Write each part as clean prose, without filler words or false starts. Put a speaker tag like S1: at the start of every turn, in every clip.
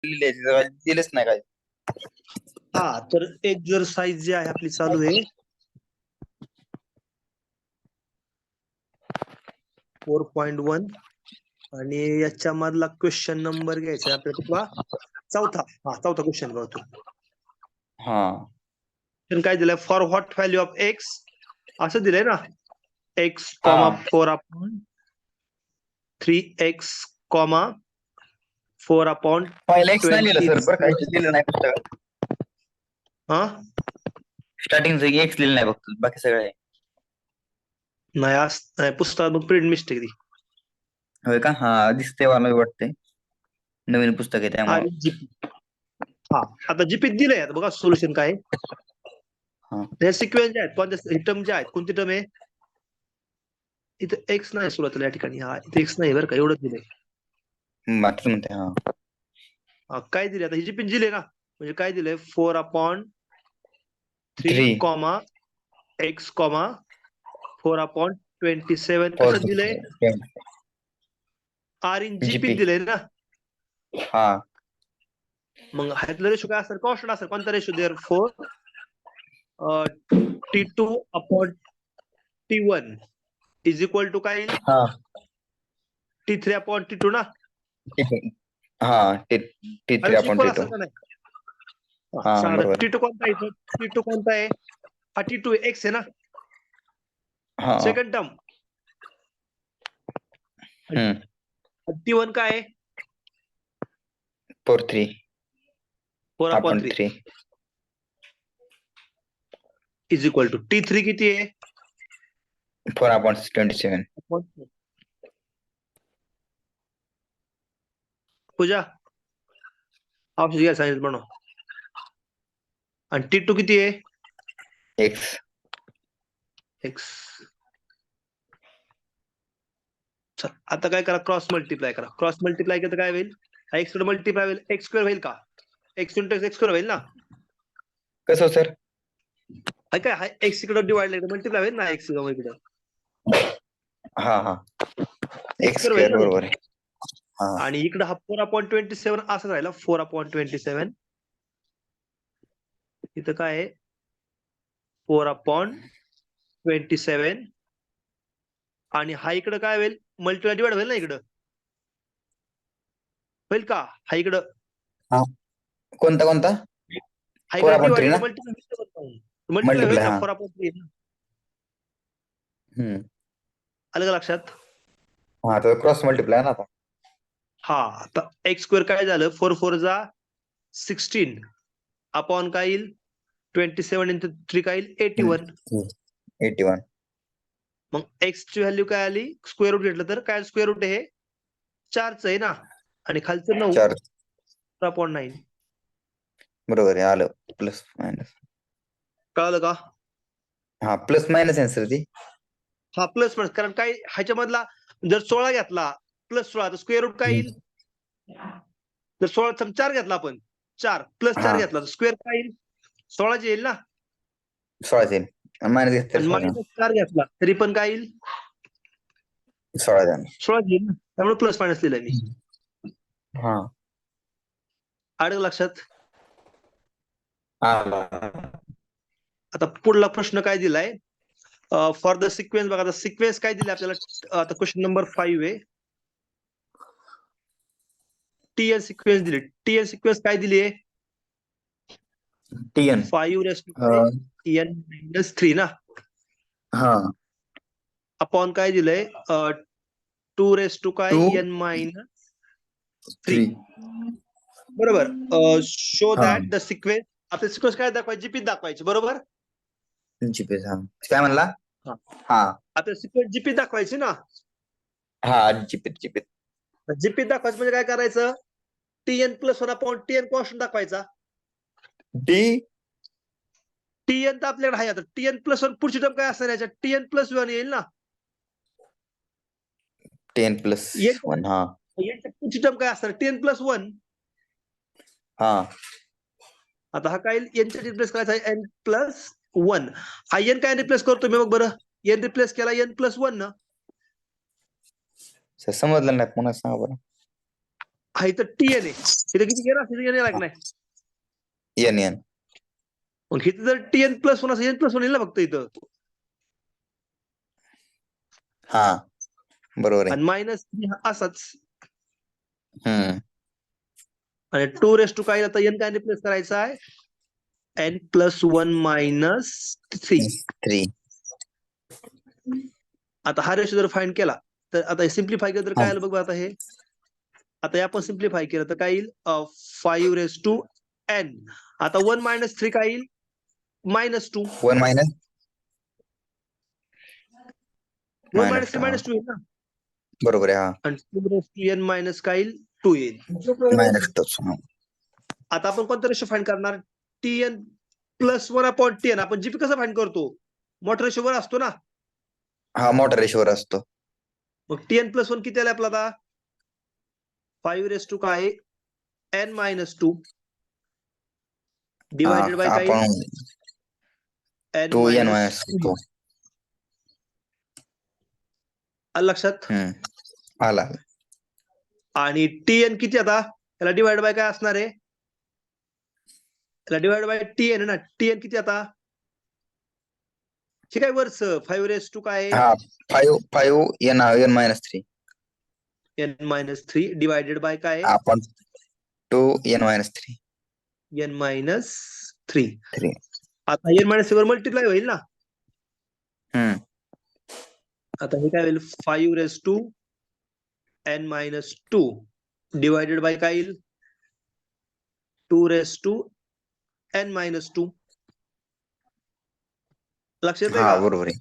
S1: दिलेच नाही काय.
S2: हा तर एक्झरसाइज जी आहे आपली चालू आहे 4.1 आणि याच्या मधला क्वेश्चन नंबर घ्यायचा आपल्याला कितवा चौथा क्वेश्चन बघतो.
S1: हा
S2: काय दिलंय for what value of x असं दिलंय ना एक्स
S1: हा.
S2: Comma 4/3x comma 4/20.
S1: पहिला एक्स नाही लिहिलं सर, बरं काय लिहिलं नाही पुस्तकात.
S2: हा
S1: स्टार्टिंग एक्स लिहिलं नाही फक्त, बाकी सगळं आहे.
S2: नाही पुस्तकात प्रिंट मिस्टेक दी.
S1: होय का? हा दिसते मला वाटतंय नवीन पुस्तक आहे त्यामुळे.
S2: आणि जीपी हा आता जीपी दिलंय. आता बघा सोल्युशन काय
S1: हा.
S2: हे सिक्वेन्स जे आहेत कोणत्या टर्म जे आहेत कोणती टर्म आहे इथं एक्स नाही सुरुवातीला या ठिकाणी. हा इथे एक्स नाही बरं का एवढंच दिलंय.
S1: बाकी म्हणते हा
S2: काय दिले आता ही जीपी दिले ना म्हणजे काय दिलंय 4/3
S1: 3
S2: कॉमा एक्स कॉमा 4/27 कशात दिलंय आर इन जीपी
S1: जीपी.
S2: दिलंय ना.
S1: हा
S2: मग ह्यातलं रेशो काय असेल कॉन्स्टंट असेल कोणता ratio there 4T2/T1 is equal to काय येईल
S1: हा
S2: T3/T2 ना.
S1: हा T3
S2: अरे
S1: आपण
S2: इक्वल
S1: T2.
S2: असेल का नाही.
S1: हा
S2: सांगा
S1: बरोबर.
S2: T2 कोणता आहे T2 कोणता आहे हा T2 एक्स आहे ना
S1: हा
S2: सेकंड टर्म. T1 काय आहे
S1: 4/3 आपण
S2: 4/3
S1: 3
S2: इज इक्वल टू T3 किती आहे
S1: 4/27.
S2: पूजा ऑप्शन घ्या सांगितलं म्हणून. आणि T2 किती आहे
S1: एक्स.
S2: एक्स. आता काय करा क्रॉस मल्टिप्लाय करा. क्रॉस मल्टिप्लाय केलं तर काय होईल हा एक्स मल्टिप्लाय होईल एक्स स्क्वेअर होईल का एक्स इंटू एक्स स्क्वेअर होईल ना.
S1: कसं सर?
S2: काय हा एक्स इकडे डिवाइड मल्टिप्लाय होईल ना एक्स इकडे
S1: हा हा
S2: एक्स
S1: एक्स
S2: स्क्वेअर होईल
S1: स्क्वेअर
S2: ना.
S1: बरोबर आहे. हा
S2: आणि इकडे हा 4/27 असं राहिला 4/27 इथं काय आहे 4/27 आणि हा इकडं काय होईल मल्टिप्लाय डिवाइड होईल ना इकडं होईल का हा इकडं
S1: कोणता
S2: हा इकडे
S1: 4/3
S2: डिवाइड
S1: ना
S2: मल्टिप्लाय होईल
S1: मल्टिप्लाय.
S2: ना
S1: हा
S2: 4/3
S1: हम्म.
S2: आलं का लक्षात.
S1: हा तर क्रॉस मल्टिप्लाय ना आता.
S2: हा आता एक्स स्क्वेअर काय झालं 4 जा 16 अपॉन काय येईल 27 इंटू 3 काय येईल 81.
S1: 81.
S2: मग एक्स ची व्हॅल्यू काय आली स्क्वेअर रूट घेतलं तर काय स्क्वेअर रूट हे 4च आहे ना आणि खालचं 9
S1: 4
S2: 4/9
S1: बरोबर आहे. आलं प्लस मायनस.
S2: कळलं का.
S1: हा प्लस मायनस आहे सर ती.
S2: हा प्लस मायनस कारण काय ह्याच्या मधला जर 16 घेतला प्लस 16 तर स्क्वेअर रूट काय येईल जर 16 4 घेतला आपण 4 प्लस 4
S1: हा
S2: घेतला तर स्क्वेअर काय येईल 16 येईल ना
S1: 16 येईल मायनस घेतलं
S2: आणि
S1: 16
S2: मायनस 4 घेतला तरी पण काय येईल
S1: 16
S2: येईल ना त्यामुळे प्लस मायनस लिहिलंय मी.
S1: हा
S2: आलं लक्षात.
S1: आला.
S2: आता पुढला प्रश्न काय दिलाय फॉर द सिक्वेन्स बघा आता सिक्वेन्स काय दिले आपल्याला आता क्वेश्चन नंबर 5 आहे. टीएन सिक्वेन्स दिली टीएन सिक्वेन्स काय दिली आहे
S1: TN
S2: 5 ना
S1: हा
S2: अपॉन काय दिलंय 2 काय
S1: 2
S2: n -3
S1: 3
S2: बरोबर. शो
S1: हा
S2: दॅट द सिक्वेन्स आपले सिक्वेन्स काय दाखवायची जीपी दाखवायची बरोबर.
S1: जीपी हा काय म्हणला.
S2: हा.
S1: हा
S2: आपल्या सिक्वेन्स जीपी दाखवायची ना
S1: हा जीपी
S2: जीपी दाखवायचं म्हणजे काय करायचं TN plus 1 upon TN constant दाखवायचा.
S1: डी
S2: टीएन तर आपल्याकडे आहे आता टीएन प्लस 1 पुढची टर्म काय असणार याच्यात टीएन प्लस 1 येईल ना
S1: 10+1 हा
S2: याच्या पुढची टर्म काय असणार टीएन प्लस 1.
S1: हा
S2: आता हा काय एनच्या रिप्लेस करायचा एन प्लस 1 हा एन काय रिप्लेस करतो मी मग बरं एन रिप्लेस केला n+1 ना.
S1: सर समजलं नाही पुन्हा सांगा बरं.
S2: हा इथं टीएन आहे, इथं किती एन असेल, एन यायला नाही.
S1: एन एन
S2: मग इथं जर टीएन प्लस वन असेल, एन प्लस वन येईल ना फक्त इथं.
S1: हा बरोबर आहे.
S2: आणि मायनस असाच.
S1: हम्म
S2: आणि 2 काय आता एन काय रिप्लेस करायचा आहे, एन प्लस वन मायनस 3.
S1: 3
S2: आता हा रेशो जर फाइंड केला तर आता सिम्प्लिफाय केलं तर काय आलं बघ आता हे. आता हे आपण सिम्प्लिफाय केलं तर काय येईल, 5 आता 1 मायनस 3 काय येईल, -2.
S1: 1 मायनस
S2: 1 मायनस 3 -2 येईल ना.
S1: बरोबर आहे. हा
S2: आणि 2 मायनस काय येईल, 2 येईल.
S1: -2
S2: आता आपण कोणता रेशो फाइंड करणार, टीएन प्लस 1/10. आपण जीपी कसं फाइंड करतो, मोठा रेशो वर असतो ना.
S1: हा मोठा रेशोवर असतो.
S2: मग टीएन प्लस 1 किती आले आपला आता, 5 काय n-2 डिवायडेड बाय काय,
S1: आपण
S2: n-3.
S1: -2
S2: लक्षात.
S1: आला.
S2: आणि टीएन किती आता, त्याला डिवाइड बाय काय असणार आहे, त्याला डिवाइड बाय टीएन ना. टीएन किती आता, ठीक आहे वरच 5 काय
S1: हा 5 n-3
S2: n-3 डिवायडेड बाय काय,
S1: आपण 2
S2: n-3.
S1: 3
S2: आता n-3 वर मल्टिप्लाय होईल ना. आता हे काय होईल, 5 डिवायडेड बाय काय येईल, 2 लक्षात येते
S1: हा
S2: का.
S1: बरोबर आहे.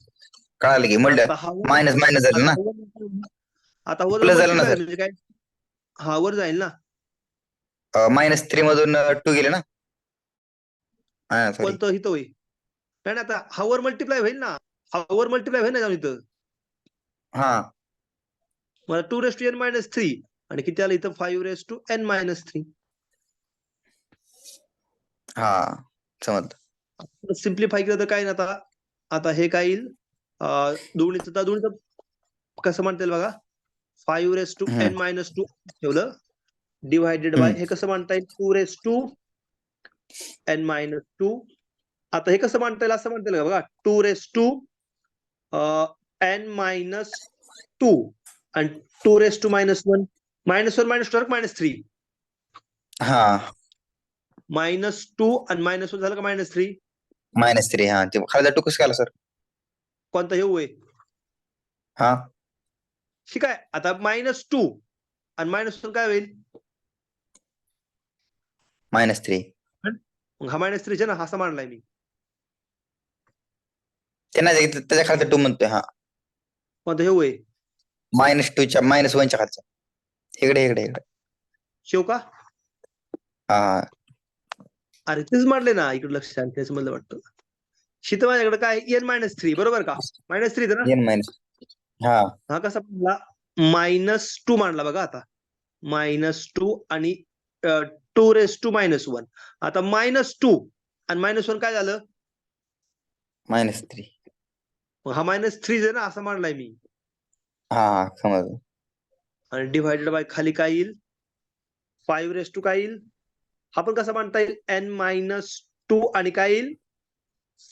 S1: कळालं की
S2: आता
S1: मायनस मायनस झालं ना,
S2: आता वर
S1: प्लस झालं ना
S2: मल्टिप्लाय
S1: सर.
S2: म्हणजे काय, हा वर जाईल ना.
S1: -3 मधून 2 गेले ना. हा सॉरी.
S2: कोणतं इथं होईल, नाही ना. आता हा वर मल्टिप्लाय होईल ना, हा वर मल्टिप्लाय होईल ना जाऊन इथं.
S1: हा
S2: मला 2 आणि किती आलं इथं, 5
S1: हा समजलं.
S2: सिम्प्लिफाय केलं तर काय ना. आता आता हे काय येईल, दोन्हीचं कसं म्हणता येईल बघा, 5 ठेवलं डिवायडेड बाय हे कसं म्हणता येईल, 2 आता हे कसं म्हणता येईल, असं म्हणता येईल का बघा, 2 आणि 2 -1 -1 -3
S1: हा
S2: -2 आणि -1 झालं का -3.
S1: -3 हा ते खाली 2 कसं केला सर.
S2: कोणता हे होय,
S1: हा
S2: ठीक आहे. आता -2 आणि -1 काय होईल,
S1: -3
S2: मग हा -3 ना, असा मांडलाय मी.
S1: त्याच्या खाली 2 म्हणतोय. हा
S2: कोणता हे होय,
S1: -2च्या -1च्या खालचा. इकडे इकडे इकडे
S2: शेव का.
S1: हा
S2: अरे तेच मांडले ना, इकडे लक्ष द्या, तेच मला वाटतं. शीत माझ्याकडे काय, n-3 बरोबर का, -3 ना.
S1: हा
S2: हा कसा मांडला, -2 मांडला बघा. आता -2 आणि 2 आता -2 आणि -1 काय झालं,
S1: -3
S2: मग हा -3 आहे ना, असं मांडलाय मी.
S1: हा समजलं.
S2: आणि डिवायडेड बाय खाली काय येईल, 5 काय येईल, हा पण कसा मांडता येईल, n-2 आणि काय येईल,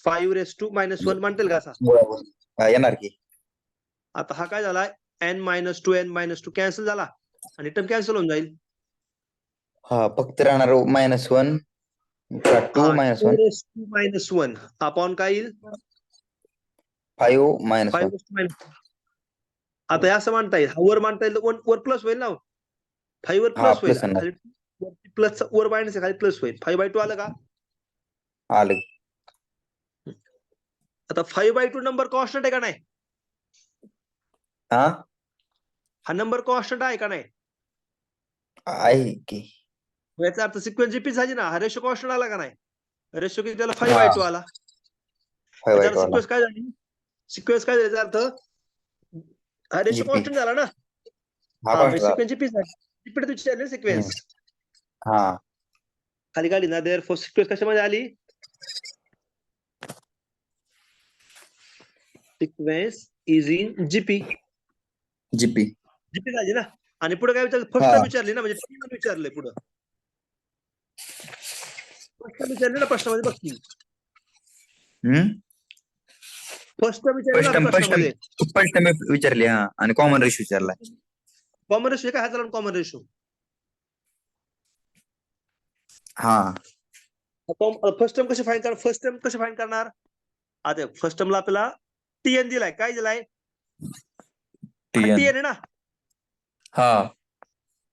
S2: 5 -1 मांडता येईल का असा.
S1: बरोबर येणार की.
S2: आता हा काय झाला, n-2 कॅन्सल झाला आणि टर्म कॅन्सल होऊन जाईल.
S1: हा फक्त राहणार -1 2 -1
S2: 2 अपॉन काय येईल,
S1: 5 -1
S2: 5 आता हे असं मांडता येईल, हा वर मांडता येईल, वर प्लस होईल ना, 5 वर
S1: हा
S2: प्लस होईल
S1: प्लस
S2: आणि खाली प्लस, वर मायनस खाली प्लस होईल. 5/2 आलं का.
S1: आलं.
S2: आता 5/2 नंबर कॉन्स्टंट आहे का नाही,
S1: हा
S2: हा नंबर कॉन्स्टंट आहे का नाही,
S1: आहे की.
S2: याचा अर्थ सिक्वेन्स जीपी झाली ना, हा रेशो कॉन्स्टंट आला का नाही, रेशो किती त्याला,
S1: हा
S2: 5/2 आला.
S1: 5/2 आला.
S2: सिक्वेन्स काय झाली, सिक्वेन्स काय झाली, याचा अर्थ हा रेशो
S1: जीपी
S2: कॉन्स्टंट झाला ना.
S1: हा
S2: हा म्हणजे
S1: कॉन्स्टंट
S2: सिक्वेन्स जीपी झाली, रिपीट विचारले सिक्वेन्स
S1: हा
S2: खाली काढली ना. देअरफॉर सिक्वेन्स कशामध्ये आली, sequence is in GP.
S1: GP
S2: GP झाली ना. आणि पुढे काय विचारलं, फर्स्ट
S1: हा.
S2: टर्म विचारली ना, म्हणजे T1 विचारलंय पुढं. फर्स्ट टर्म विचारली ना प्रश्नामध्ये, बघ की
S1: हम्म
S2: फर्स्ट टर्म विचारली
S1: फर्स्ट
S2: ना
S1: टर्म
S2: प्रश्नामध्ये.
S1: फर्स्ट टर्म विचारली, हा, आणि कॉमन रेशो विचारलाय.
S2: कॉमन रेशो काय झाला, कॉमन रेशो.
S1: हा.
S2: फर्स्ट टर्म कशी फाईंड करणार, फर्स्ट टर्म कशी फाईंड करणार. आता फर्स्ट टर्मला आपल्याला TN दिलाय, काय दिलाय,
S1: TN.
S2: TN आहे ना.
S1: हा.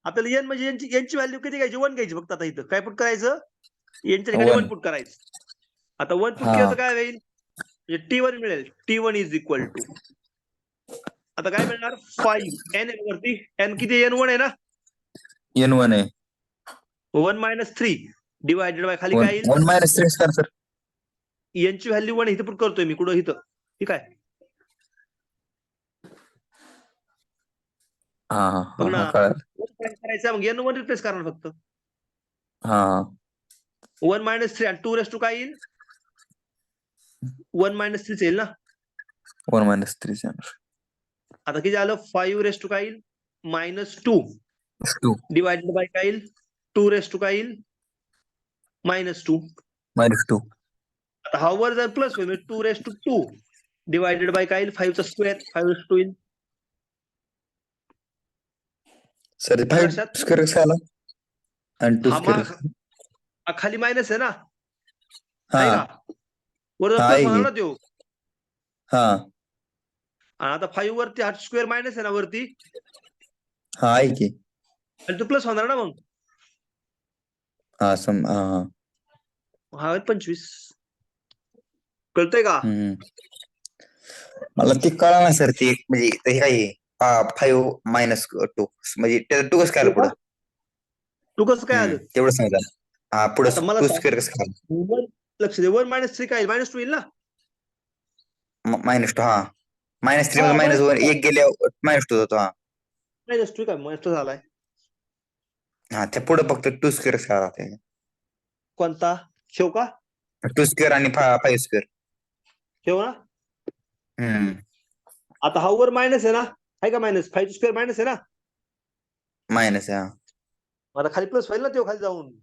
S2: आपल्याला N म्हणजे यांची व्हॅल्यू किती घ्यायची, 1 घ्यायची फक्त. आता इथं काय पुट करायचं, यांच्या ठिकाणी 1 पुट करायचं. आता 1 पुट
S1: हा.
S2: केलं तर काय होईल, म्हणजे T1 मिळेल. T1 इज इक्वल टू, आता काय मिळणार, 5 N वरती, N किती, N1 आहे ना,
S1: N1 आहे.
S2: 1 - 3 डिवायडेड बाय खाली
S1: 1
S2: काय येईल,
S1: 1 - 3 कर सर.
S2: यांची व्हॅल्यू 1 इथं पुट करतोय मी, कुठं इथं, ठीक आहे.
S1: हा हा
S2: बघ
S1: हा
S2: ना,
S1: हा, कळालं.
S2: करायचं मग N1 रिप्लेस करणार फक्त.
S1: हा
S2: 1 - 3 आणि 2 रेस टू काय येईल, 1 - 3 येईल ना.
S1: 1 - 3 येणार.
S2: आता किती आलं, 5 रेस टू काय येईल, -2
S1: 2
S2: डिवायडेड बाय काय येईल, 2 रेस टू काय येईल, -2.
S1: -2.
S2: आता हा वर जर प्लस होईल, 2 रेस टू 2 डिवायडेड बाय काय येईल, 5 चा स्क्वेअर, 5 रेस टू येईल.
S1: सर 5
S2: लक्षात,
S1: स्क्वेअर झाला आणि 2
S2: हा
S1: स्क्वेअर.
S2: खाली मायनस आहे ना,
S1: हा
S2: आहे का, वर
S1: हा
S2: प्लस
S1: आहे
S2: होणार
S1: की.
S2: ना तो.
S1: हा
S2: आणि आता 5 वरती हा स्क्वेअर मायनस आहे ना वरती,
S1: हा आहे की.
S2: आणि तो प्लस होणार ना मग.
S1: हा हा हा.
S2: हा 25, कळतंय का.
S1: हम्म. मला ती कळा ना सर, ती म्हणजे हे काय 5 - 2 म्हणजे त्याचं 2 कसं काय आलं पुढं.
S2: तू कसं काय आलं,
S1: तेवढं सांगा. हा पुढे
S2: आता मला
S1: 2
S2: सांग,
S1: स्क्वेअर कसं काय आलं.
S2: लक्ष दे, 1 - 3 काय येईल, -2 येईल ना.
S1: -2, हा. -3
S2: हा
S1: मध्ये -1
S2: -2
S1: एक गेल्यावर -2 होतो. हा
S2: काय -2 झालाय.
S1: हा, त्या पुढे फक्त 2 स्क्वेअर कसं काय राहते.
S2: कोणता, शेव का,
S1: 2 स्क्वेअर आणि 5 स्क्वेअर.
S2: शेव ना.
S1: हम्म.
S2: आता हा वर मायनस आहे ना, आहे का, -5 स्क्वेअर मायनस आहे ना.
S1: मायनस आहे.
S2: आता खाली प्लस होईल ना, तो खाली जाऊन,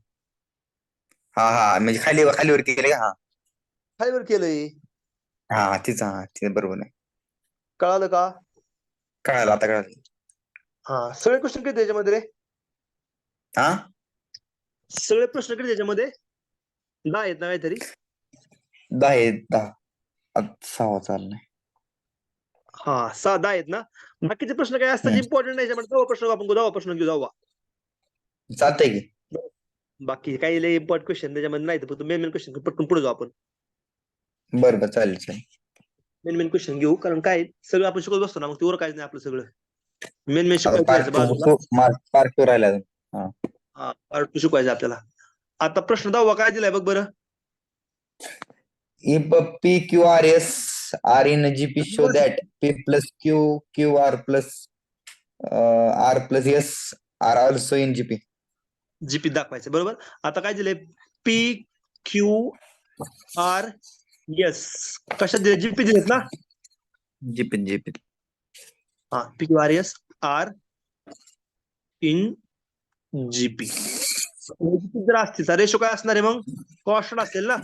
S1: हा हा, म्हणजे खालीवर केले का. हा
S2: खालीवर केलंय.
S1: हा ते बरोबर आहे.
S2: कळालं का.
S1: कळालं, आता कळालं.
S2: हा, सगळे क्वेश्चन किती त्याच्यामध्ये रे,
S1: हा,
S2: सगळे प्रश्न किती त्याच्यामध्ये, 10 आहेत ना काहीतरी.
S1: 10 आहेत, 10. आता 6 चाललंय.
S2: हा 10 आहेत ना. बाकीचे प्रश्न काय असतात इम्पॉर्टंट नाही, त्याच्यामध्ये 10 प्रश्न आपण 10 प्रश्न घेऊ, 10.
S1: चालतंय की.
S2: बाकी काही लय इम्पॉर्टंट क्वेश्चन त्याच्यामध्ये नाही, फक्त मेन क्वेश्चन पटकन पुढे जाऊ आपण.
S1: बरं चालेल.
S2: मेन क्वेश्चन घेऊ, कारण काय सगळं आपण शिकवत बसतो ना, मग तेवढं काहीच नाही आपलं सगळं. मेन शिकवायचं
S1: पार्ट
S2: राहायचं बाजूला.
S1: 2 पार्ट 2 राहिला अजून.
S2: हा पार्ट 2 शिकवायचं आपल्याला. आता प्रश्न 10 काय दिलाय बघ बरं.
S1: If PQRS are in GP, show that P plus QR plus R plus S are also in GP.
S2: GP दाखवायचं, बरोबर. आता काय दिलंय, PQRS कशात दिले, जीपी दिलेत ना.
S1: GP.
S2: हा PQRS आर इन जीपी. जर असतील तर रेशो काय असणार आहे मग, कॉन्स्टंट असेल ना,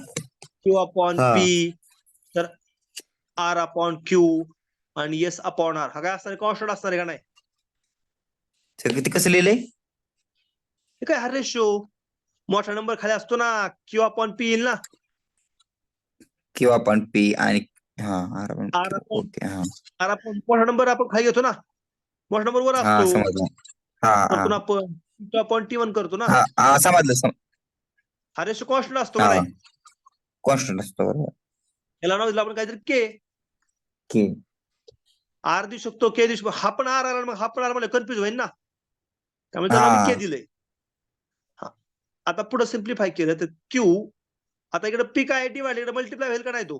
S2: Q अपॉन
S1: हा.
S2: पी, तर R अपॉन क्यू आणि S अपॉन आर, हा काय असणार आहे, कॉन्स्टंट असणार आहे का नाही.
S1: किती कसं लिहिलंय.
S2: हे काय, हा रेशो मोठा नंबर खाली असतो ना, Q अपॉन पी येईल ना.
S1: किंवा आपण P आणि हा R आपण
S2: आर अपॉन
S1: ओके. हा
S2: आर अपॉन मोठा नंबर आपण खाली घेतो ना, मोठा नंबर वर
S1: हा
S2: असतो,
S1: समजलं. हा हा
S2: करतो ना आपण, Q अपॉन T1 करतो ना.
S1: हा हा समजलं.
S2: हा रेशो कॉन्स्टंट असतो का
S1: हा
S2: नाही.
S1: कॉन्स्टंट असतो, बरोबर.
S2: याला नाव दिलं आपण काहीतरी के.
S1: की
S2: आर देऊ शकतो, के देऊ शकतो, हा पण आर आला, मग हा पण आर मला कन्फ्युज होईल ना, त्यामुळे त्याला आम्ही के
S1: हा
S2: दिलंय. हा, आता पुढे सिम्प्लिफाय केलं तर क्यू, आता इकडे पी काय डिवाइड, इकडे मल्टिप्लाय होईल का नाही तो,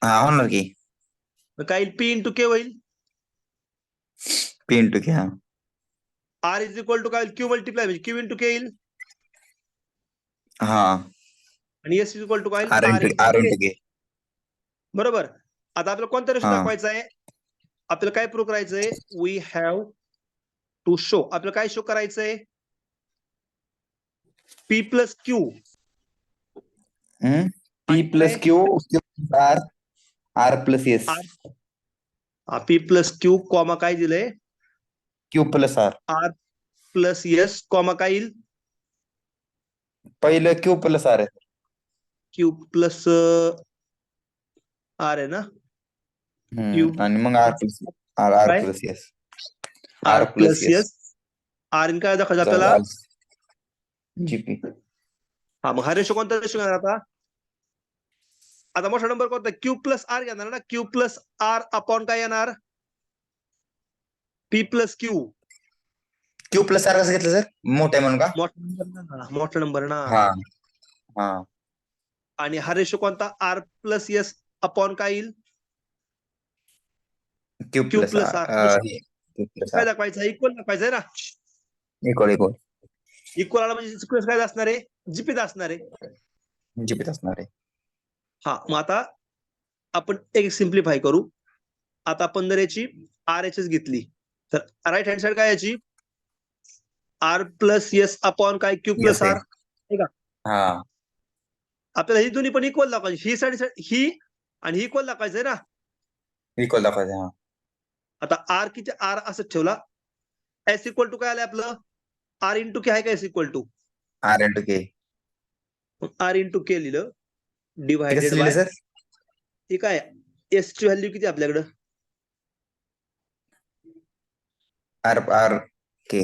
S1: हा होणार की.
S2: काय येईल, पी इंटू के होईल.
S1: P into Q. हा
S2: आर इज इक्वल टू काय, क्यू मल्टिप्लाय म्हणजे क्यू इंटू के येईल,
S1: हा
S2: आणि एस इज इक्वल टू काय,
S1: R
S2: आर
S1: into
S2: इंटू के.
S1: K.
S2: बरोबर. आता आपल्याला कोणता रेशो
S1: हा
S2: दाखवायचा आहे, आपल्याला काय प्रूव्ह करायचंय, वी हॅव टू शो आपल्याला काय शो करायचंय P plus Q
S1: P plus Q R R plus S
S2: P plus Q comma काय दिलंय
S1: Q plus R
S2: R plus S comma काय येईल
S1: पहिलं क्यू प्लस आर आहे
S2: क्यू प्लस आर आहे ना क्यू
S1: आणि मग आर प्लस आर आर
S2: काय
S1: plus S
S2: R
S1: R plus
S2: plus
S1: S
S2: S R in काय दाखवायचं आपल्याला
S1: जीपी
S2: हा मग हा रेशो कोणता रेशो घेणार आता मोठा नंबर कोणता क्यू प्लस आर घेणार ना क्यू प्लस आर अपॉन काय येणार P plus Q
S1: Q plus R कसं घेतलं सर मोठे म्हणून का
S2: मोठा नंबर ना
S1: हा हा
S2: आणि हा रेशो कोणता आर प्लस एस अपॉन काय येईल
S1: Q
S2: Q
S1: plus
S2: plus
S1: R
S2: R
S1: Q plus
S2: काय
S1: आर
S2: दाखवायचं इक्वल दाखवायचंय ना
S1: इक्वल इक्वल
S2: इक्वल आला म्हणजे सिक्वेन्स काय असणार आहे जीपीत असणार आहे
S1: जीपीत असणार आहे
S2: हा मग आता आपण एक सिम्प्लिफाय करू आता आपण जर याची आर एच एस घेतली तर राईट हँड साइड काय याची आर प्लस एस अपॉन काय क्यू प्लस आर
S1: हा
S2: आपल्याला ही दोन्ही पण इक्वल दाखवायची ही साईड ही आणि ही इक्वल दाखवायचंय ना
S1: इक्वल दाखवायचं हा
S2: आता आर किती आर असं ठेवला एस इक्वल टू काय आलंय आपलं आर इंटू के आहे का S equal to
S1: R into K
S2: R into K लिहिलं
S1: कसं
S2: डिवायडेड
S1: लिहिलं
S2: बाय
S1: सर
S2: हे काय एस ची व्हॅल्यू किती आपल्याकडं
S1: आर आर के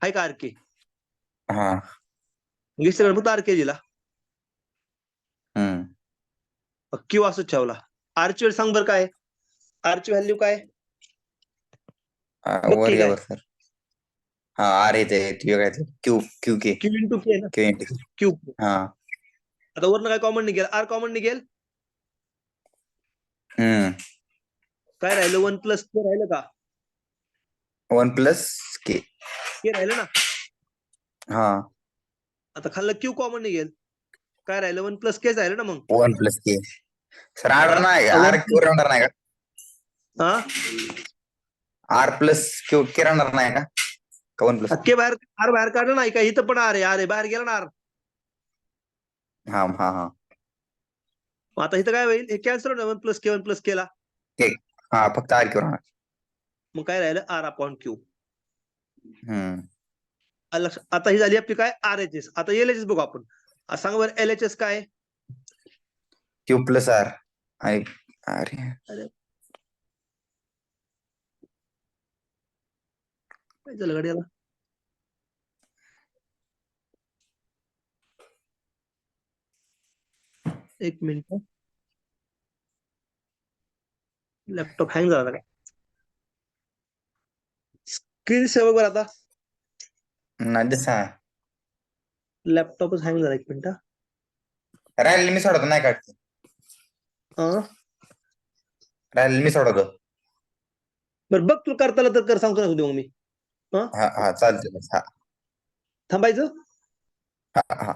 S2: आहे का आर के
S1: हा
S2: फक्त आर के दिला क्यू असं ठेवला आर ची सांग बरं काय आर ची व्हॅल्यू काय बघ
S1: वर
S2: की
S1: या
S2: काय
S1: वर सर हा आर येते काय क्यू क्यू के
S2: क्यू इंटू के ना
S1: क्यू इंटू
S2: क्यू
S1: हा
S2: आता वरनं काय कॉमन निघेल आर कॉमन निघेल काय राहिलं 1 प्लस के राहिलं का
S1: 1 प्लस के
S2: के राहिलं ना
S1: हा
S2: आता खाल्लं क्यू कॉमन निघेल काय राहिलं 1 प्लस के राहिलं ना मग
S1: 1 प्लस के सर आर नाही
S2: हा,
S1: आर
S2: one
S1: क्यू राहणार नाही का
S2: हा
S1: आर प्लस क्यू के राहणार नाही का 1 प्लस
S2: के बाहेर आर बाहेर काढलं नाही का इथं पण आर आहे आर आहे बाहेर गेला ना आर
S1: हा हा हा
S2: आता इथं काय होईल हे कॅन्सल होणार 1 प्लस के 1 प्लस केला
S1: हा फक्त आर क्यू राहणार
S2: मग काय राहिलं आर अपॉन क्यू
S1: हम्म
S2: आता ही झाली आपली काय आर एच एस आता एल एच एस बघू आपण सांग बरं एल एच एस काय
S1: क्यू प्लस आर आणि अरे
S2: काय झालं गाडीला एक मिनिट लॅपटॉप हँग झाला काय स्क्रीन सेव्ह बरं आता
S1: नाही दिसा
S2: लॅपटॉपच हँग झाला एक मिनिट
S1: राहिलेलं मी सोडतो नाही काढते राहिलेलं मी सोडतो
S2: बरं बघ तू करता आलं तर कर सांगतो ना मग मी
S1: हा हा चालते हा
S2: थांबायचं
S1: हा हा